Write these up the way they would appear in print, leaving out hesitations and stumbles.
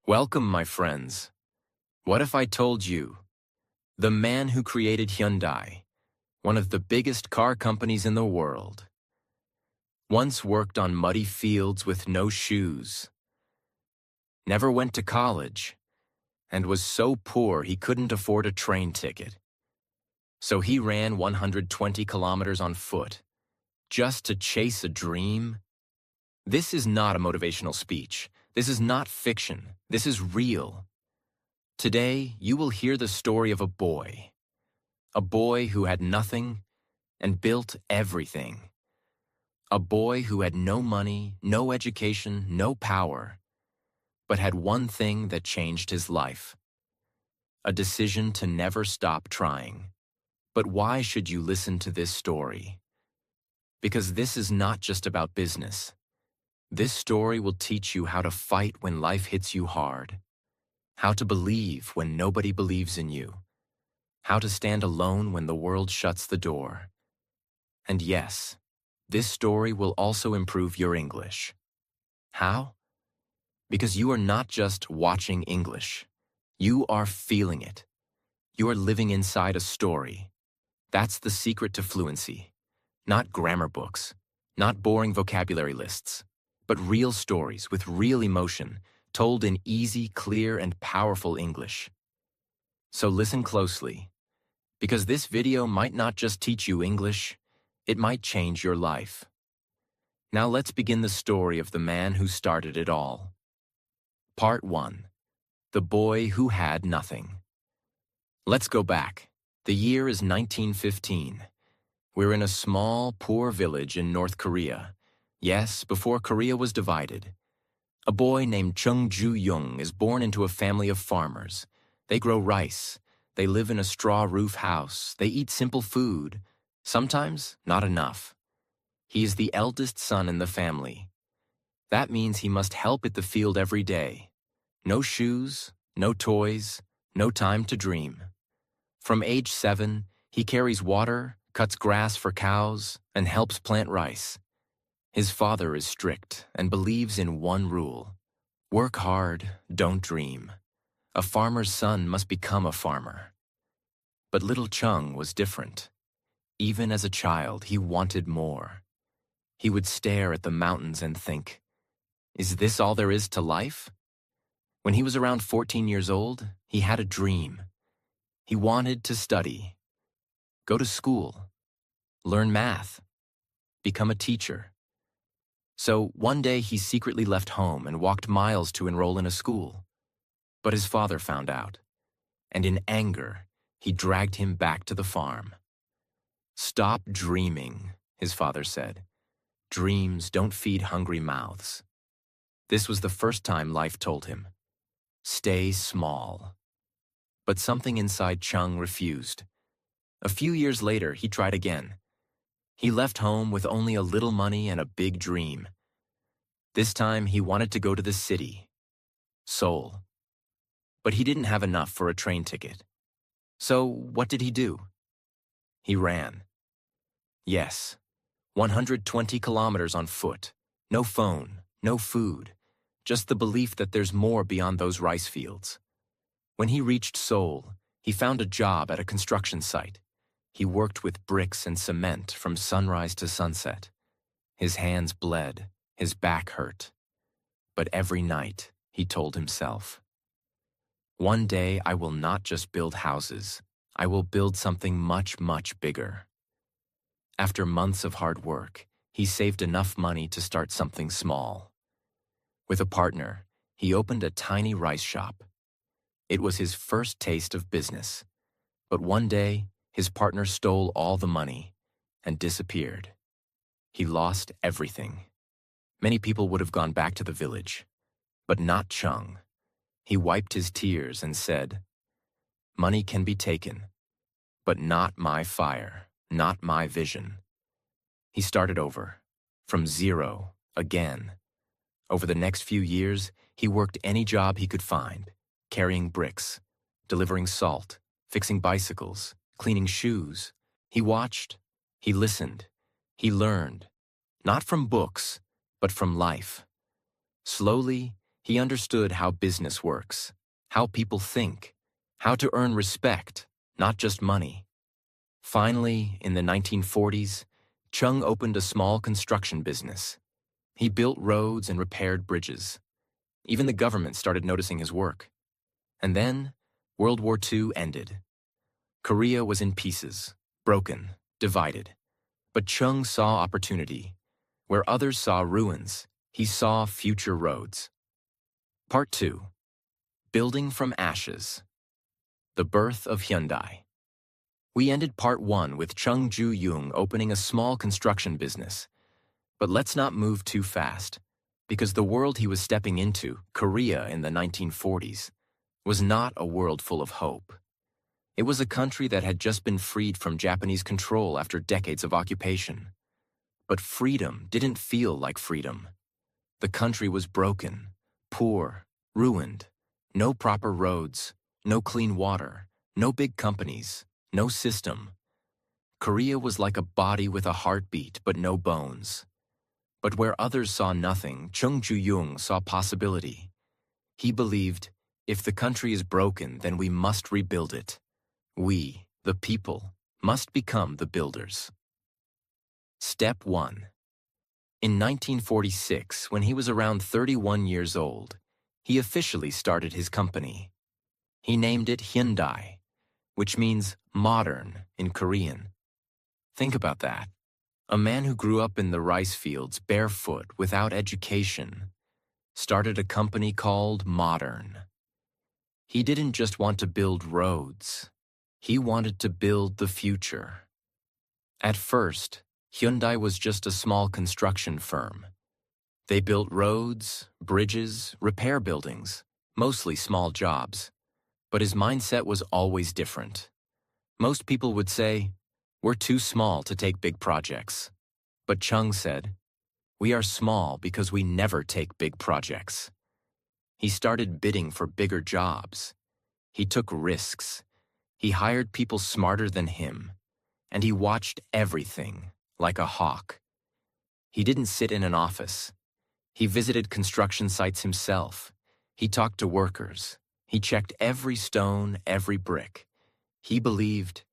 Welcome, my friends. What if I told you the man who created Hyundai, one of the biggest car companies in the world, once worked on muddy fields with no shoes, never went to college, and was so poor he couldn't afford a train ticket. So he ran 120 kilometers on foot just to chase a dream? This is not a motivational speech. This is not fiction. This is real. Today, you will hear the story of a boy who had nothing and built everything. A boy who had no money, no education, no power, but had one thing that changed his life. A decision to never stop trying. But why should you listen to this story? Because this is not just about business. This story will teach you how to fight when life hits you hard, how to believe when nobody believes in you, how to stand alone when the world shuts the door. And yes, this story will also improve your English. How? Because you are not just watching English. You are feeling it. You are living inside a story. That's the secret to fluency. Not grammar books, not boring vocabulary lists, but real stories with real emotion, told in easy, clear, and powerful English. So listen closely, because this video might not just teach you English, it might change your life. Now let's begin the story of the man who started it all. Part 1. The boy who had nothing. Let's go back. The year is 1915. We're in a small, poor village in North Korea. Yes, before Korea was divided. A boy named Chung Ju-Yung is born into a family of farmers. They grow rice. They live in a straw roof house. They eat simple food. Sometimes, not enough. He is the eldest son in the family. That means he must help at the field every day. No shoes, no toys, no time to dream. From age 7, he carries water, cuts grass for cows, and helps plant rice. His father is strict and believes in one rule: work hard, don't dream. A farmer's son must become a farmer. But little Chung was different. Even as a child, he wanted more. He would stare at the mountains and think, is this all there is to life? When he was around 14 years old, he had a dream. He wanted to study, go to school, learn math, become a teacher. So one day he secretly left home and walked miles to enroll in a school. But his father found out, and in anger, he dragged him back to the farm. Stop dreaming, his father said. Dreams don't feed hungry mouths. This was the first time life told him, stay small. But something inside Chung refused. A few years later, he tried again. He left home with only a little money and a big dream. This time, he wanted to go to the city, Seoul. But he didn't have enough for a train ticket. So what did he do? He ran. Yes, 120 kilometers on foot. No phone, no food. Just the belief that there's more beyond those rice fields. When he reached Seoul, he found a job at a construction site. He worked with bricks and cement from sunrise to sunset. His hands bled, his back hurt. But every night, he told himself, one day I will not just build houses, I will build something much, much bigger. After months of hard work, he saved enough money to start something small. With a partner, he opened a tiny rice shop. It was his first taste of business. But one day, his partner stole all the money and disappeared. He lost everything. Many people would have gone back to the village, but not Chung. He wiped his tears and said, money can be taken, but not my fire, not my vision. He started over, from zero, again. Over the next few years, he worked any job he could find, carrying bricks, delivering salt, fixing bicycles, cleaning shoes. He watched, he listened, he learned, not from books, but from life. Slowly, He understood how business works, how people think, how to earn respect, not just money. Finally, in the 1940s, Chung opened a small construction business. He built roads and repaired bridges. Even the government started noticing his work. And then, World War II ended. Korea was in pieces, broken, divided. But Chung saw opportunity. Where others saw ruins, he saw future roads. Part 2. Building from Ashes. The birth of Hyundai. We ended Part 1 with Chung Ju-Yung opening a small construction business. But let's not move too fast, because the world he was stepping into, Korea in the 1940s, was not a world full of hope. It was a country that had just been freed from Japanese control after decades of occupation. But freedom didn't feel like freedom. The country was broken, poor, ruined. No proper roads, no clean water, no big companies, no system. Korea was like a body with a heartbeat but no bones. But where others saw nothing, Chung Ju-Yung saw possibility. He believed, if the country is broken, then we must rebuild it. We, the people, must become the builders. Step 1. In 1946, when he was around 31 years old, he officially started his company. He named it Hyundai, which means modern in Korean. Think about that. A man who grew up in the rice fields barefoot without education started a company called Modern. He didn't just want to build roads. He wanted to build the future. At first, Hyundai was just a small construction firm. They built roads, bridges, repair buildings, mostly small jobs. But his mindset was always different. Most people would say, "We're too small to take big projects." But Chung said, "We are small because we never take big projects." He started bidding for bigger jobs. He took risks. He hired people smarter than him. And he watched everything, like a hawk. He didn't sit in an office. He visited construction sites himself. He talked to workers. He checked every stone, every brick. He believed,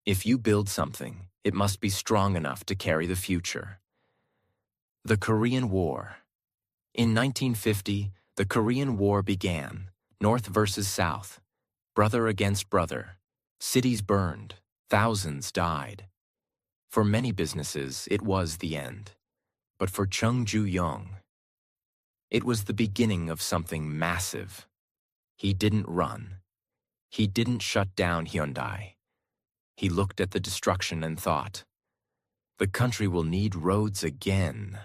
if you build something, it must be strong enough to carry the future. The Korean War. In 1950, the Korean War began, North versus South, brother against brother. Cities burned, thousands died. For many businesses, it was the end. But for Chung Ju-Yung, it was the beginning of something massive. He didn't run. He didn't shut down Hyundai. He looked at the destruction and thought, the country will need roads again.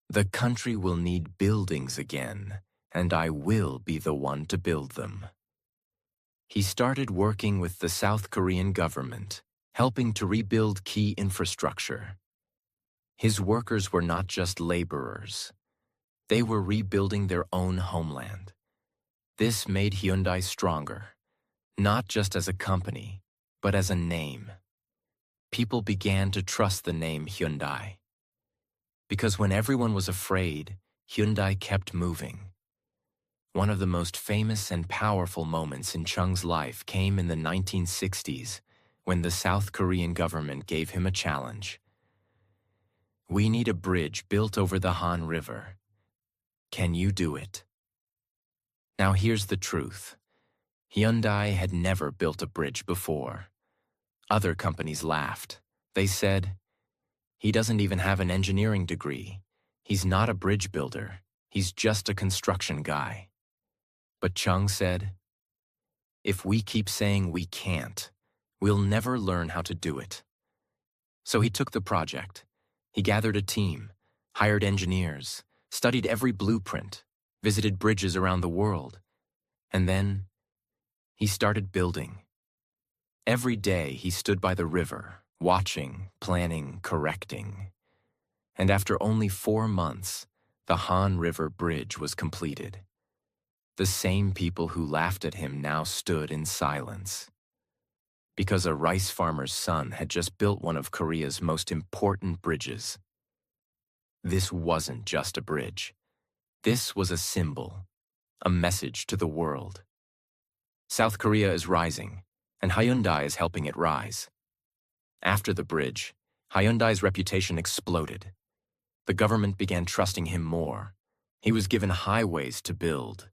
The country will need buildings again, and I will be the one to build them. He started working with the South Korean government, helping to rebuild key infrastructure. His workers were not just laborers. They were rebuilding their own homeland. This made Hyundai stronger, not just as a company, but as a name. People began to trust the name Hyundai. Because when everyone was afraid, Hyundai kept moving. One of the most famous and powerful moments in Chung's life came in the 1960s, when the South Korean government gave him a challenge. We need a bridge built over the Han River. Can you do it? Now here's the truth. Hyundai had never built a bridge before. Other companies laughed. They said, he doesn't even have an engineering degree. He's not a bridge builder. He's just a construction guy. But Chung said, if we keep saying we can't, we'll never learn how to do it. So he took the project. He gathered a team, hired engineers, studied every blueprint, visited bridges around the world, and then he started building. Every day he stood by the river, watching, planning, correcting. And after only 4 months, the Han River Bridge was completed. The same people who laughed at him now stood in silence. Because a rice farmer's son had just built one of Korea's most important bridges. This wasn't just a bridge. This was a symbol. a message to the world. South Korea is rising, and Hyundai is helping it rise. After the bridge, Hyundai's reputation exploded. The government began trusting him more. He was given highways to build,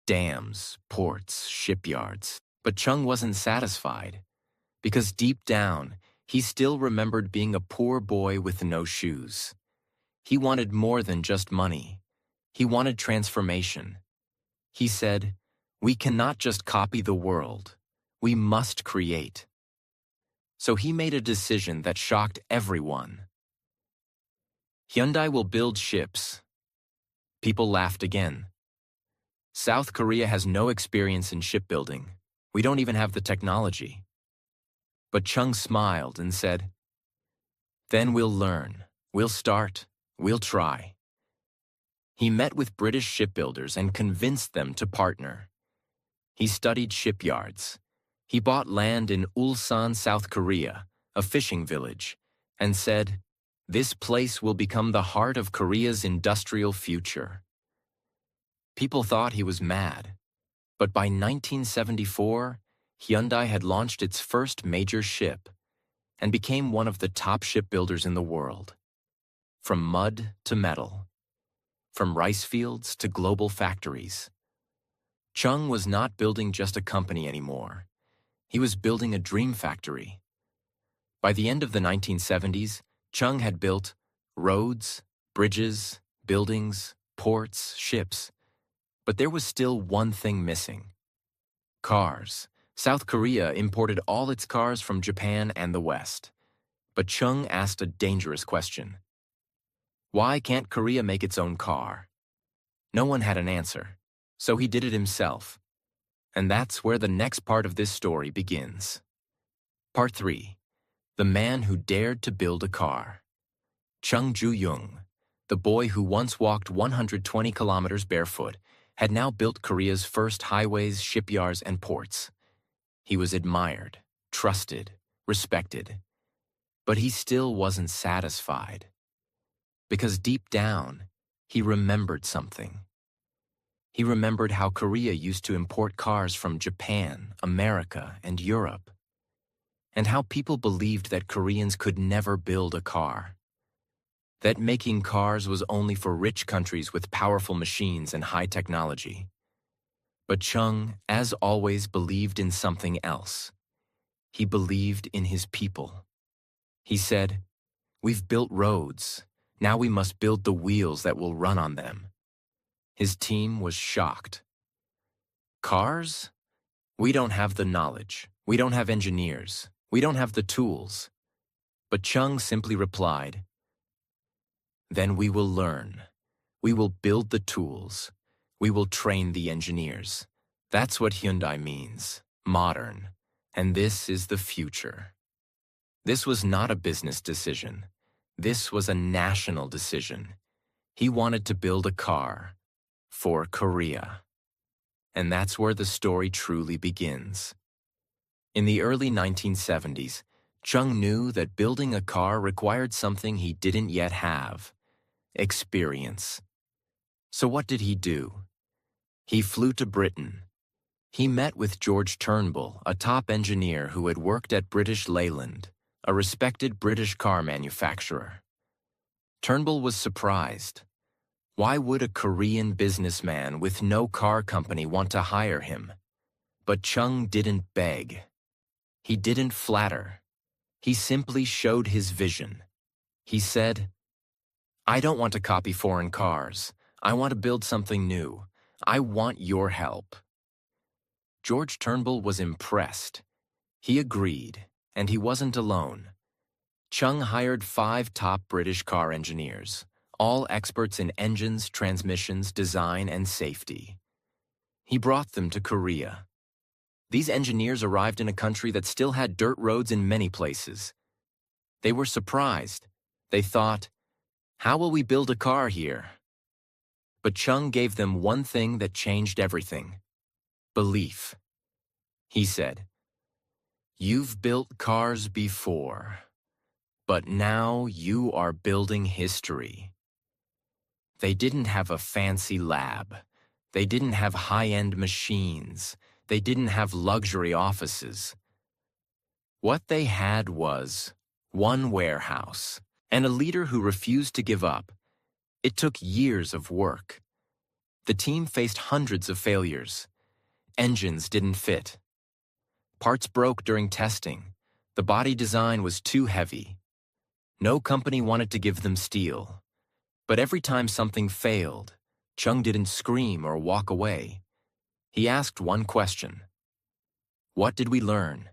dams, ports, shipyards. But Chung wasn't satisfied, because deep down, he still remembered being a poor boy with no shoes. He wanted more than just money. He wanted transformation. He said, "We cannot just copy the world. We must create." So he made a decision that shocked everyone. Hyundai will build ships. People laughed again. South Korea has no experience in shipbuilding. We don't even have the technology. But Chung smiled and said, "Then we'll learn. We'll start. We'll try." He met with British shipbuilders and convinced them to partner. He studied shipyards. He bought land in Ulsan, South Korea, a fishing village, and said, "This place will become the heart of Korea's industrial future." People thought he was mad, but by 1974, Hyundai had launched its first major ship and became one of the top shipbuilders in the world. From mud to metal, from rice fields to global factories. Chung was not building just a company anymore. He was building a dream factory. By the end of the 1970s, Chung had built roads, bridges, buildings, ports, ships. But there was still one thing missing: cars. South Korea imported all its cars from Japan and the West. But Chung asked a dangerous question. Why can't Korea make its own car? No one had an answer, so he did it himself. And that's where the next part of this story begins. Part 3. The man who dared to build a car. Chung Ju-Yung, the boy who once walked 120 kilometers barefoot, had now built Korea's first highways, shipyards, and ports. He was admired, trusted, respected. But he still wasn't satisfied. Because deep down, he remembered something. He remembered how Korea used to import cars from Japan, America, and Europe, and how people believed that Koreans could never build a car. That making cars was only for rich countries with powerful machines and high technology. But Chung, as always, believed in something else. He believed in his people. He said, "We've built roads. Now we must build the wheels that will run on them." His team was shocked. Cars? We don't have the knowledge. We don't have engineers. We don't have the tools. But Chung simply replied, "Then we will learn. We will build the tools. We will train the engineers." That's what Hyundai means, modern. And this is the future. This was not a business decision. This was a national decision. He wanted to build a car for Korea. And that's where the story truly begins. In the early 1970s, Chung knew that building a car required something he didn't yet have: experience. So what did he do? He flew to Britain. He met with George Turnbull, a top engineer who had worked at British Leyland, a respected British car manufacturer. Turnbull was surprised. Why would a Korean businessman with no car company want to hire him? But Chung didn't beg. He didn't flatter. He simply showed his vision. He said, "I don't want to copy foreign cars. I want to build something new. I want your help." George Turnbull was impressed. He agreed, and he wasn't alone. Chung hired 5 top British car engineers, all experts in engines, transmissions, design, and safety. He brought them to Korea. These engineers arrived in a country that still had dirt roads in many places. They were surprised. They thought, "How will we build a car here?" But Chung gave them one thing that changed everything: belief. He said, "You've built cars before, but now you are building history." They didn't have a fancy lab. They didn't have high-end machines. They didn't have luxury offices. What they had was one warehouse and a leader who refused to give up. It took years of work. The team faced hundreds of failures. Engines didn't fit. Parts broke during testing. The body design was too heavy. No company wanted to give them steel. But every time something failed, Chung didn't scream or walk away. He asked one question. What did we learn?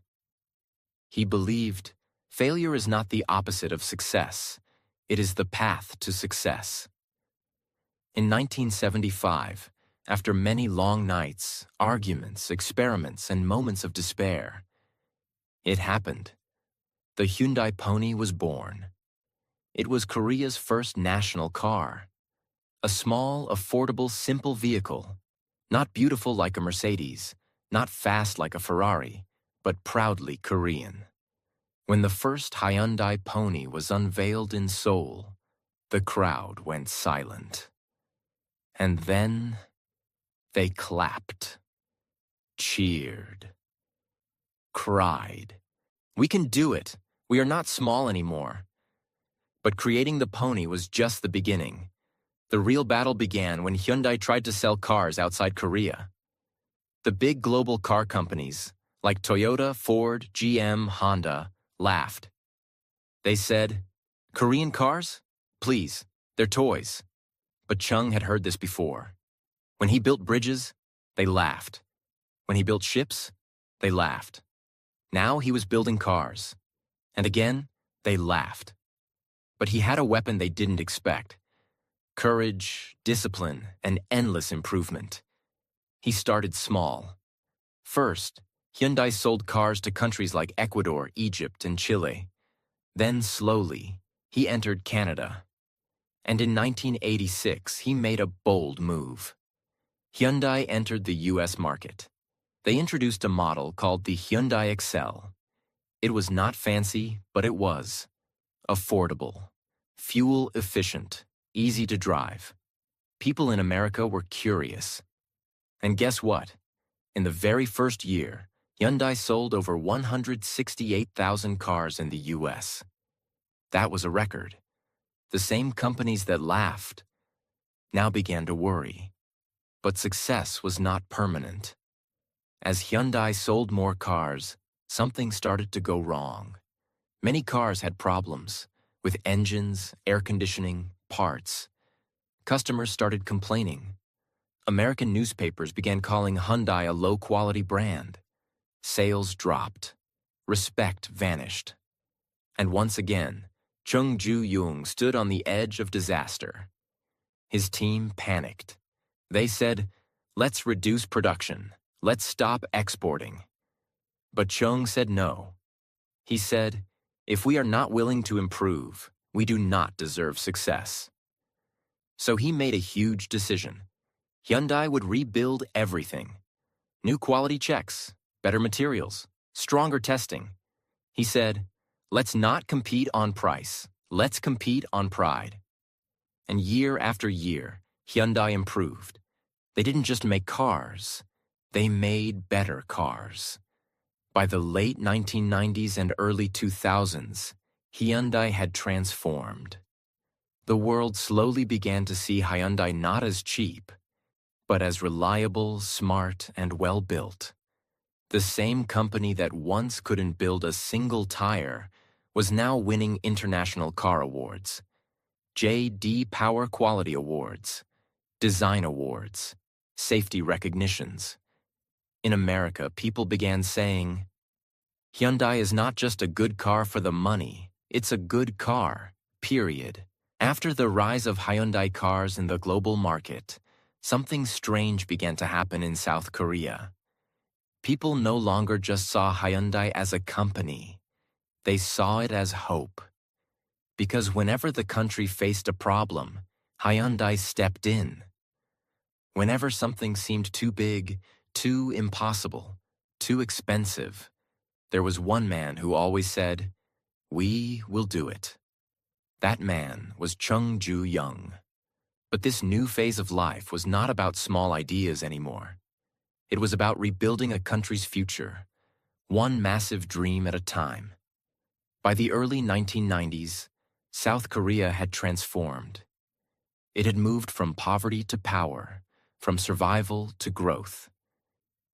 He believed failure is not the opposite of success. It is the path to success. In 1975, after many long nights, arguments, experiments, and moments of despair, it happened. The Hyundai Pony was born. It was Korea's first national car. A small, affordable, simple vehicle. Not beautiful like a Mercedes, not fast like a Ferrari, but proudly Korean. When the first Hyundai Pony was unveiled in Seoul, the crowd went silent. And then they clapped, cheered, cried. We can do it. We are not small anymore. But creating the Pony was just the beginning. The real battle began when Hyundai tried to sell cars outside Korea. The big global car companies, like Toyota, Ford, GM, Honda, laughed. They said, Korean cars? Please, they're toys. But Chung had heard this before. When he built bridges, they laughed. When he built ships, they laughed. Now he was building cars. And again, they laughed. But he had a weapon they didn't expect. Courage, discipline, and endless improvement. He started small. First, Hyundai sold cars to countries like Ecuador, Egypt, and Chile. Then slowly, he entered Canada. And in 1986, he made a bold move. Hyundai entered the U.S. market. They introduced a model called the Hyundai Excel. It was not fancy, but it was affordable, fuel efficient, easy to drive. People in America were curious. And guess what? In the very first year, Hyundai sold over 168,000 cars in the U.S. That was a record. The same companies that laughed now began to worry. But success was not permanent. As Hyundai sold more cars, something started to go wrong. Many cars had problems with engines, air conditioning, parts. Customers started complaining. American newspapers began calling Hyundai a low-quality brand. Sales dropped. Respect vanished. And once again, Chung Ju-Yung stood on the edge of disaster. His team panicked. They said, let's reduce production. Let's stop exporting. But Chung said no. He said, if we are not willing to improve, we do not deserve success. So he made a huge decision. Hyundai would rebuild everything. New quality checks, better materials, stronger testing. He said, let's not compete on price. Let's compete on pride. And year after year, Hyundai improved. They didn't just make cars. They made better cars. By the late 1990s and early 2000s, Hyundai had transformed. The world slowly began to see Hyundai not as cheap, but as reliable, smart, and well-built. The same company that once couldn't build a single tire was now winning international car awards, J.D. Power Quality Awards, Design Awards, safety recognitions. In America, people began saying, Hyundai is not just a good car for the money, it's a good car, period. After the rise of Hyundai cars in the global market, something strange began to happen in South Korea. People no longer just saw Hyundai as a company. They saw it as hope. Because whenever the country faced a problem, Hyundai stepped in. Whenever something seemed too big, too impossible, too expensive, there was one man who always said, we will do it. That man was Chung Ju-Yung. But this new phase of life was not about small ideas anymore. It was about rebuilding a country's future, one massive dream at a time. By the early 1990s, South Korea had transformed. It had moved from poverty to power, from survival to growth.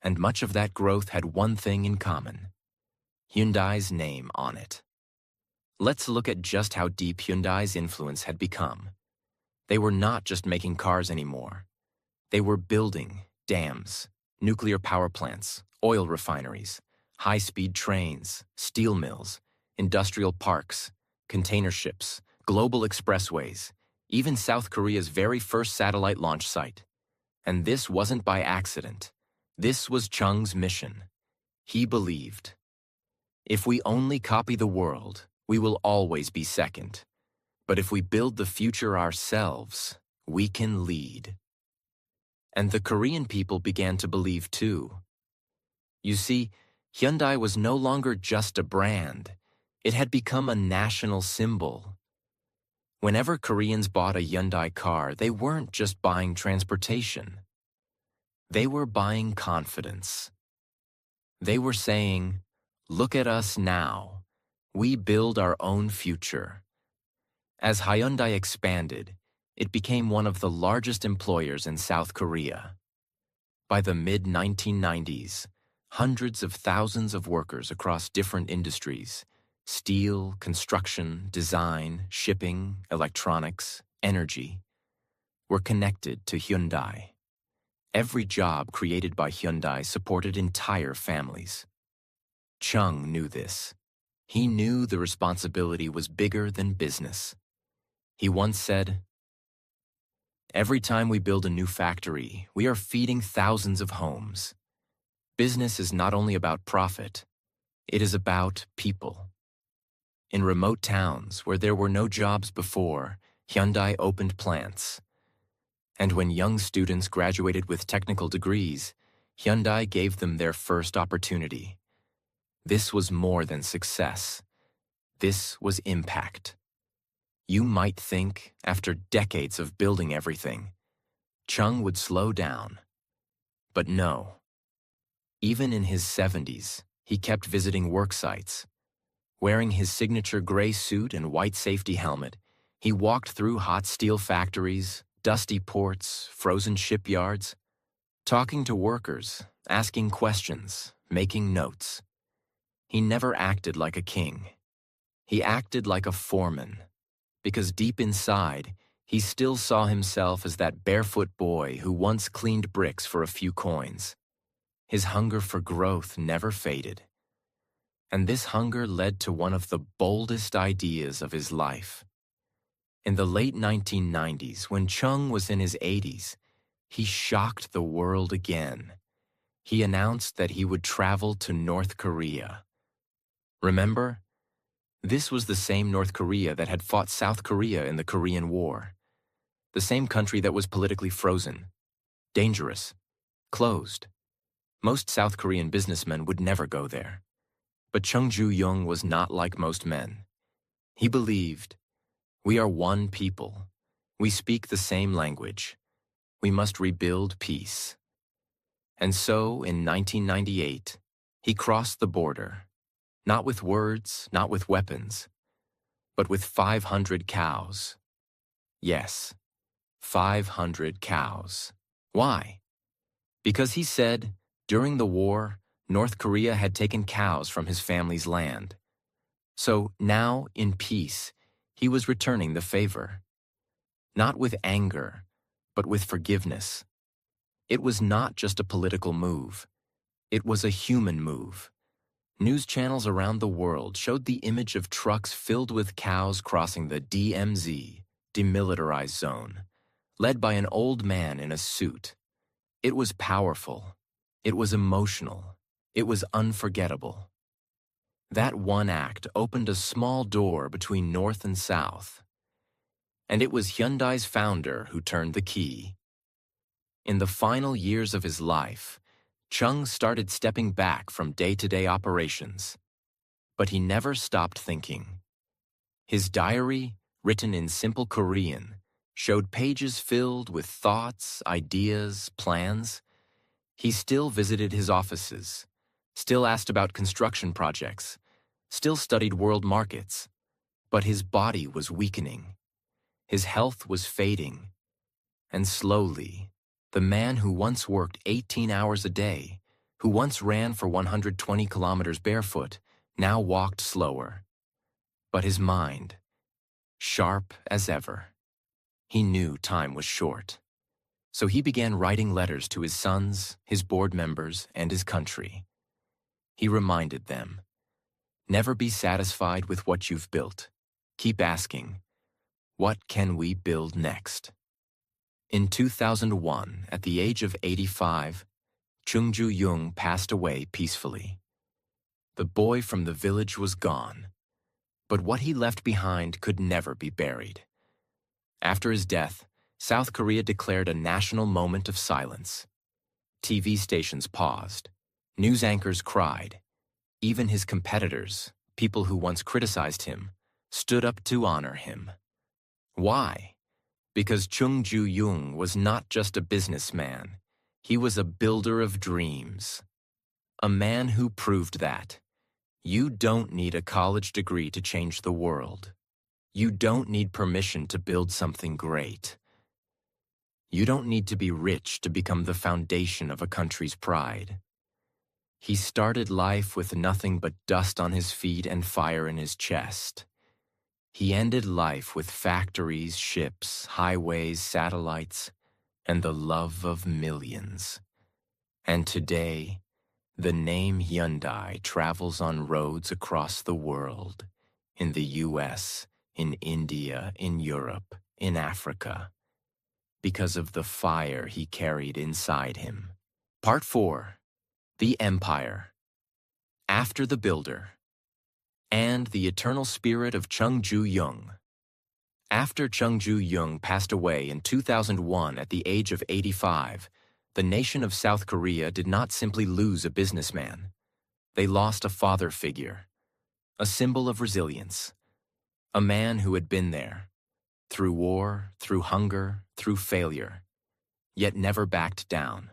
And much of that growth had one thing in common: Hyundai's name on it. Let's look at just how deep Hyundai's influence had become. They were not just making cars anymore. They were building dams, nuclear power plants, oil refineries, high-speed trains, steel mills, industrial parks, container ships, global expressways, even South Korea's very first satellite launch site. And this wasn't by accident. This was Chung's mission. He believed, if we only copy the world, we will always be second. But if we build the future ourselves, we can lead. And the Korean people began to believe too. You see, Hyundai was no longer just a brand. It had become a national symbol. Whenever Koreans bought a Hyundai car, they weren't just buying transportation. They were buying confidence. They were saying, look at us now. We build our own future. As Hyundai expanded, it became one of the largest employers in South Korea. By the mid-1990s, hundreds of thousands of workers across different industries, steel, construction, design, shipping, electronics, energy, were connected to Hyundai. Every job created by Hyundai supported entire families. Chung knew this. He knew the responsibility was bigger than business. He once said, "Every time we build a new factory, we are feeding thousands of homes. Business is not only about profit, it is about people." In remote towns where there were no jobs before, Hyundai opened plants. And when young students graduated with technical degrees, Hyundai gave them their first opportunity. This was more than success. This was impact. You might think, after decades of building everything, Chung would slow down. But no. Even in his 70s, he kept visiting work sites. Wearing his signature gray suit and white safety helmet, he walked through hot steel factories, dusty ports, frozen shipyards, talking to workers, asking questions, making notes. He never acted like a king. He acted like a foreman, because deep inside, he still saw himself as that barefoot boy who once cleaned bricks for a few coins. His hunger for growth never faded. And this hunger led to one of the boldest ideas of his life. In the late 1990s, when Chung was in his 80s, he shocked the world again. He announced that he would travel to North Korea. Remember? This was the same North Korea that had fought South Korea in the Korean War. The same country that was politically frozen, dangerous, closed. Most South Korean businessmen would never go there. But Chung Ju-Yung was not like most men. He believed, we are one people. We speak the same language. We must rebuild peace. And so, in 1998, he crossed the border, not with words, not with weapons, but with 500 cows. Yes, 500 cows. Why? Because he said, during the war, North Korea had taken cows from his family's land. So now, in peace, he was returning the favor. Not with anger, but with forgiveness. It was not just a political move. It was a human move. News channels around the world showed the image of trucks filled with cows crossing the DMZ, demilitarized zone, led by an old man in a suit. It was powerful. It was emotional. It was unforgettable. That one act opened a small door between North and South. And it was Hyundai's founder who turned the key. In the final years of his life, Chung started stepping back from day-to-day operations. But he never stopped thinking. His diary, written in simple Korean, showed pages filled with thoughts, ideas, plans. He still visited his offices, still asked about construction projects, still studied world markets. But his body was weakening. His health was fading. And slowly, the man who once worked 18 hours a day, who once ran for 120 kilometers barefoot, now walked slower. But his mind, sharp as ever. He knew time was short. So he began writing letters to his sons, his board members, and his country. He reminded them, never be satisfied with what you've built. Keep asking, what can we build next? In 2001, at the age of 85, Chung Ju-Yung passed away peacefully. The boy from the village was gone, but what he left behind could never be buried. After his death, South Korea declared a national moment of silence. TV stations paused. News anchors cried. Even his competitors, people who once criticized him, stood up to honor him. Why? Because Chung Ju-Yung was not just a businessman. He was a builder of dreams. A man who proved that you don't need a college degree to change the world. You don't need permission to build something great. You don't need to be rich to become the foundation of a country's pride. He started life with nothing but dust on his feet and fire in his chest. He ended life with factories, ships, highways, satellites, and the love of millions. And today, the name Hyundai travels on roads across the world, in the US, in India, in Europe, in Africa, because of the fire he carried inside him. Part 4. The Empire. After the Builder. And the eternal spirit of Chung Ju-Yung. After Chung Ju-Yung passed away in 2001 at the age of 85, the nation of South Korea did not simply lose a businessman. They lost a father figure, a symbol of resilience, a man who had been there, through war, through hunger, through failure, yet never backed down.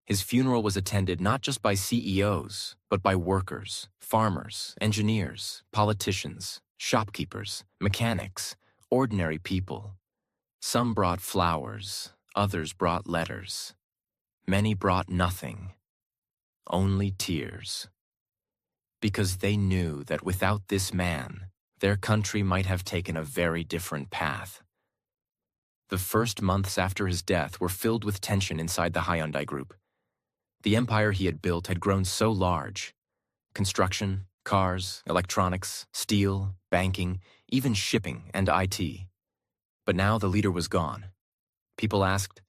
His funeral was attended not just by CEOs, but by workers, farmers, engineers, politicians, shopkeepers, mechanics, ordinary people. Some brought flowers, others brought letters. Many brought nothing, only tears. Because they knew that without this man, their country might have taken a very different path. The first months after his death were filled with tension inside the Hyundai Group. The empire he had built had grown so large. Construction, cars, electronics, steel, banking, even shipping and IT. But now the leader was gone. People asked,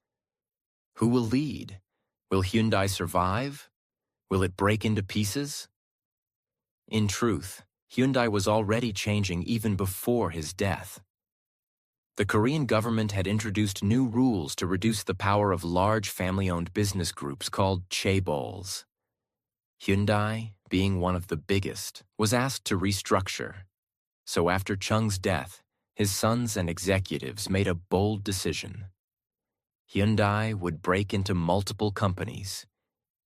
who will lead? Will Hyundai survive? Will it break into pieces? In truth, Hyundai was already changing even before his death. The Korean government had introduced new rules to reduce the power of large family-owned business groups called chaebols. Hyundai, being one of the biggest, was asked to restructure. So after Chung's death, his sons and executives made a bold decision. Hyundai would break into multiple companies,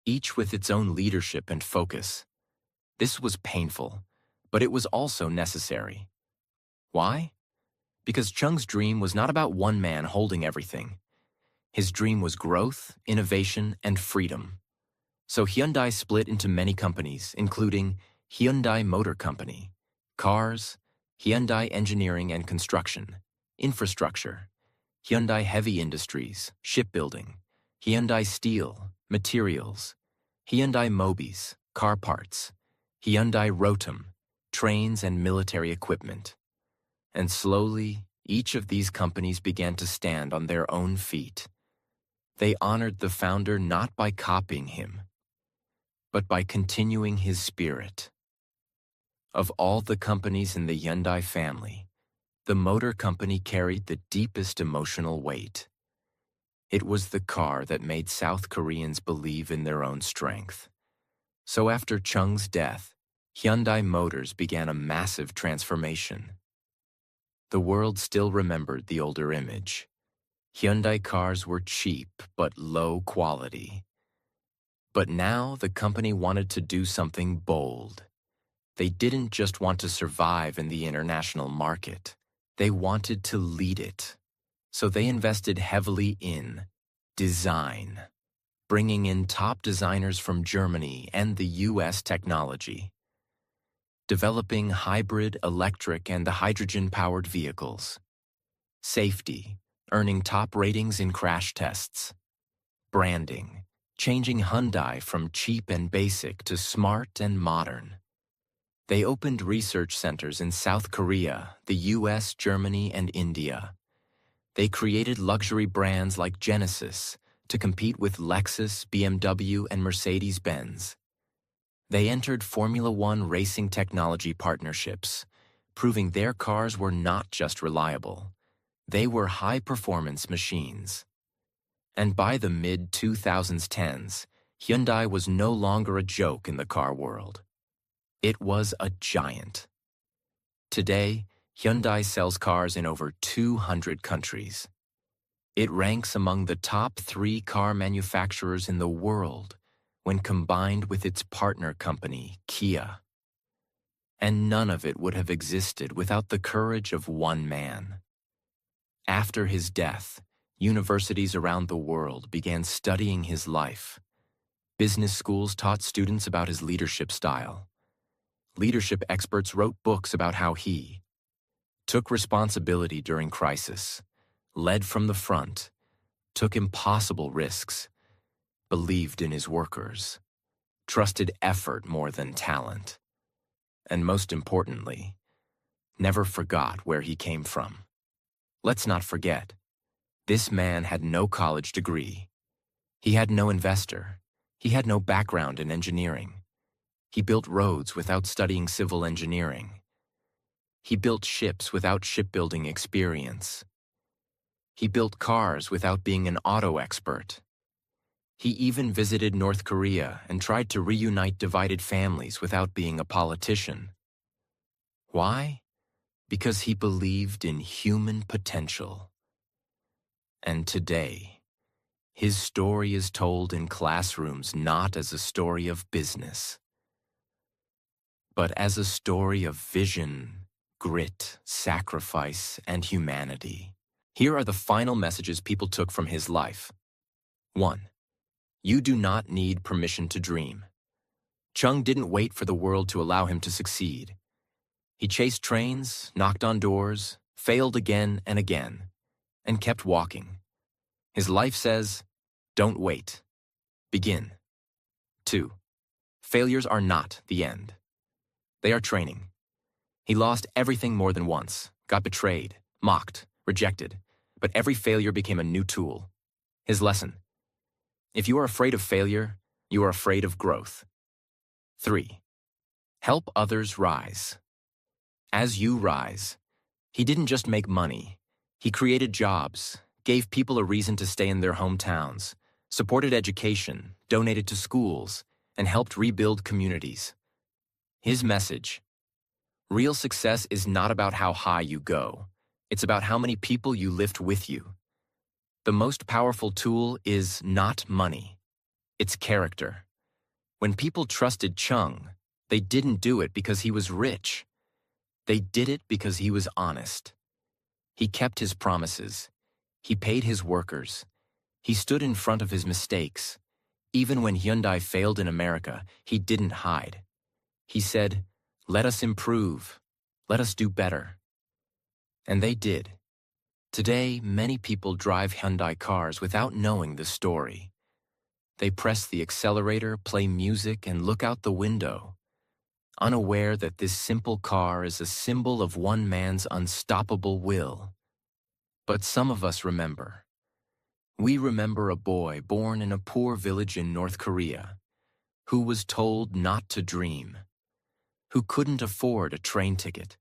each with its own leadership and focus. This was painful, but it was also necessary. Why? Because Chung's dream was not about one man holding everything. His dream was growth, innovation, and freedom. So Hyundai split into many companies, including Hyundai Motor Company, Cars, Hyundai Engineering and Construction, Infrastructure, Hyundai Heavy Industries, Shipbuilding, Hyundai Steel, Materials, Hyundai Mobis, Car Parts, Hyundai Rotem, Trains and Military Equipment. And slowly, each of these companies began to stand on their own feet. They honored the founder not by copying him, but by continuing his spirit. Of all the companies in the Hyundai family, the motor company carried the deepest emotional weight. It was the car that made South Koreans believe in their own strength. So after Chung's death, Hyundai Motors began a massive transformation. the world still remembered the older image. Hyundai cars were cheap but low quality. But now the company wanted to do something bold. They didn't just want to survive in the international market. They wanted to lead it. So they invested heavily in design, bringing in top designers from Germany and the US technology, developing hybrid, electric, and hydrogen-powered vehicles, safety, earning top ratings in crash tests, branding, changing Hyundai from cheap and basic to smart and modern. They opened research centers in South Korea, the US, Germany, and India. They created luxury brands like Genesis to compete with Lexus, BMW, and Mercedes-Benz. They entered Formula One racing technology partnerships, proving their cars were not just reliable. They were high-performance machines. And by the mid-2010s, Hyundai was no longer a joke in the car world. It was a giant. Today, Hyundai sells cars in over 200 countries. It ranks among the top 3 car manufacturers in the world when combined with its partner company, Kia. And none of it would have existed without the courage of one man. After his death, universities around the world began studying his life. Business schools taught students about his leadership style. Leadership experts wrote books about how he took responsibility during crisis, led from the front, took impossible risks, believed in his workers, trusted effort more than talent, and most importantly, never forgot where he came from. Let's not forget, this man had no college degree. He had no investor. He had no background in engineering. He built roads without studying civil engineering. He built ships without shipbuilding experience. He built cars without being an auto expert. He even visited North Korea and tried to reunite divided families without being a politician. Why? Because he believed in human potential. And today, his story is told in classrooms not as a story of business, but as a story of vision, grit, sacrifice, and humanity. Here are the final messages people took from his life. 1. You do not need permission to dream. Chung didn't wait for the world to allow him to succeed. He chased trains, knocked on doors, failed again and again, and kept walking. His life says, don't wait. Begin. 2. Failures are not the end. They are training. He lost everything more than once, got betrayed, mocked, rejected, but every failure became a new tool. His lesson: if you are afraid of failure, you are afraid of growth. 3. Help others rise. As you rise, he didn't just make money. He created jobs, gave people a reason to stay in their hometowns, supported education, donated to schools, and helped rebuild communities. His message: real success is not about how high you go. It's about how many people you lift with you. The most powerful tool is not money. It's character. When people trusted Chung, they didn't do it because he was rich. They did it because he was honest. He kept his promises. He paid his workers. He stood in front of his mistakes. Even when Hyundai failed in America, he didn't hide. He said, let us improve. Let us do better. And they did. Today, many people drive Hyundai cars without knowing the story. They press the accelerator, play music, and look out the window, unaware that this simple car is a symbol of one man's unstoppable will. But some of us remember. We remember a boy born in a poor village in North Korea, who was told not to dream, who couldn't afford a train ticket,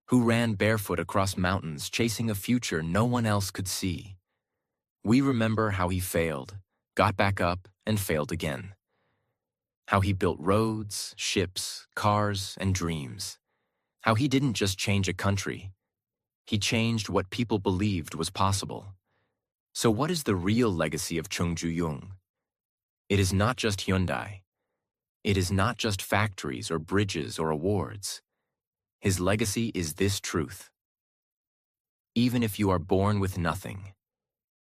who ran barefoot across mountains chasing a future no one else could see. We remember how he failed, got back up, and failed again. How he built roads, ships, cars, and dreams. How he didn't just change a country. He changed what people believed was possible. So what is the real legacy of Chung Ju-Yung? It is not just Hyundai. It is not just factories or bridges or awards. His legacy is this truth. Even if you are born with nothing,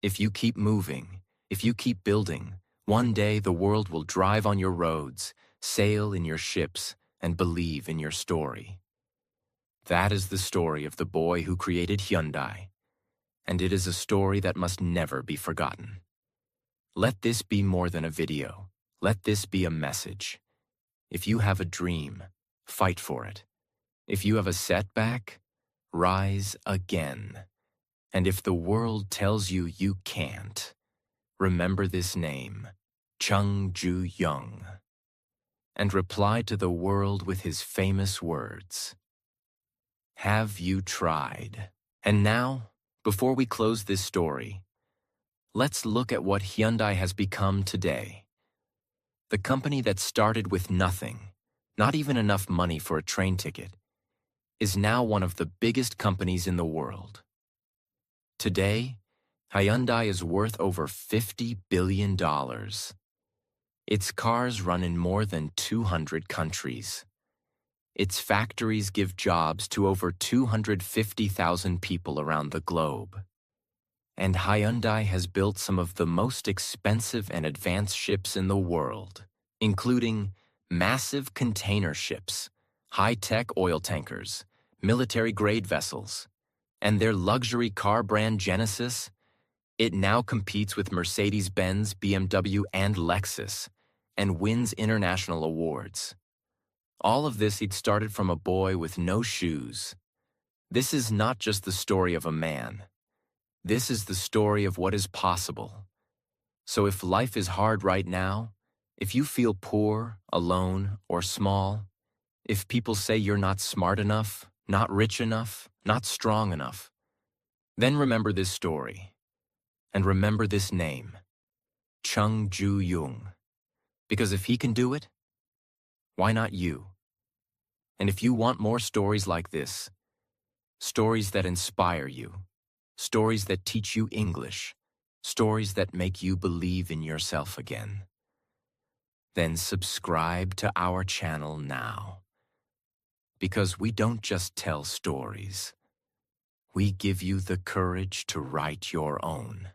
if you keep moving, if you keep building, one day the world will drive on your roads, sail in your ships, and believe in your story. That is the story of the boy who created Hyundai, and it is a story that must never be forgotten. Let this be more than a video. Let this be a message. If you have a dream, fight for it. If you have a setback, rise again. And if the world tells you you can't, remember this name, Chung Ju-Yung, and reply to the world with his famous words. Have you tried? And now, before we close this story, let's look at what Hyundai has become today. The company that started with nothing, not even enough money for a train ticket, is now one of the biggest companies in the world. Today, Hyundai is worth over $50 billion. Its cars run in more than 200 countries. Its factories give jobs to over 250,000 people around the globe. And Hyundai has built some of the most expensive and advanced ships in the world, including massive container ships, high-tech oil tankers, military-grade vessels, and their luxury car brand Genesis. It now competes with Mercedes-Benz, BMW, and Lexus, and wins international awards. All of this, it started from a boy with no shoes. This is not just the story of a man. This is the story of what is possible. So if life is hard right now, if you feel poor, alone, or small, if people say you're not smart enough, not rich enough, not strong enough, then remember this story. And remember this name, Chung Ju-Yung. Because if he can do it, why not you? And if you want more stories like this, stories that inspire you, stories that teach you English, stories that make you believe in yourself again, then subscribe to our channel now. Because we don't just tell stories. We give you the courage to write your own.